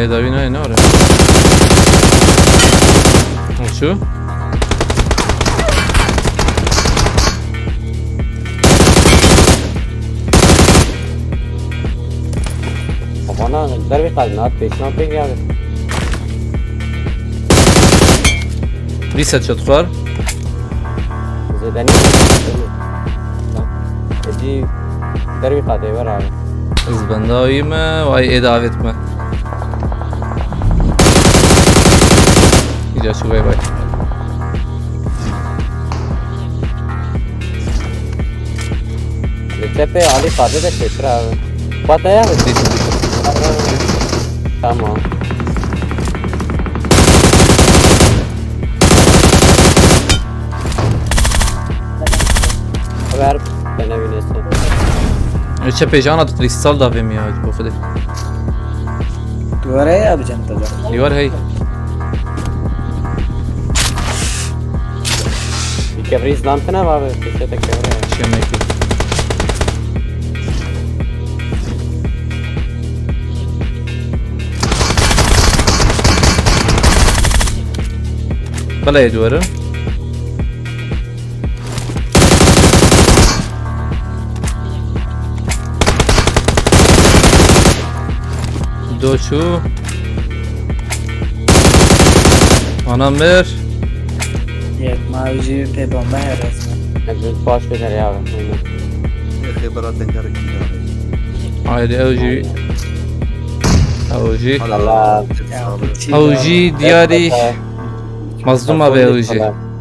تداوی نه آره شو Bana der bir kalbine at peşine pek geldi. ریست شد خوار Zedeni. Edi der bir kalbine var abi. از بنداییم و ای دعوت ما اینجا شو بای بای Tepe Ali kalbi de şeşir abi. Bataya mı? Tamam. Ver bana binesin. چه پیجان تو کریستال داوی میاد بخوده دوباره yapacağım tabii. دیوار هی Bir kevri izlantına var abi. Köşe de kevri. چه میکی بله یه دواره دو چو آنام بر Yok mavici pe bomba her resmen. Büyük baş verir ya abi. خبرات دنجرك عادي اوجي اوجي Allah. Ya bu çiğ اوجي دياري Evet, مظلومة evet. باوجي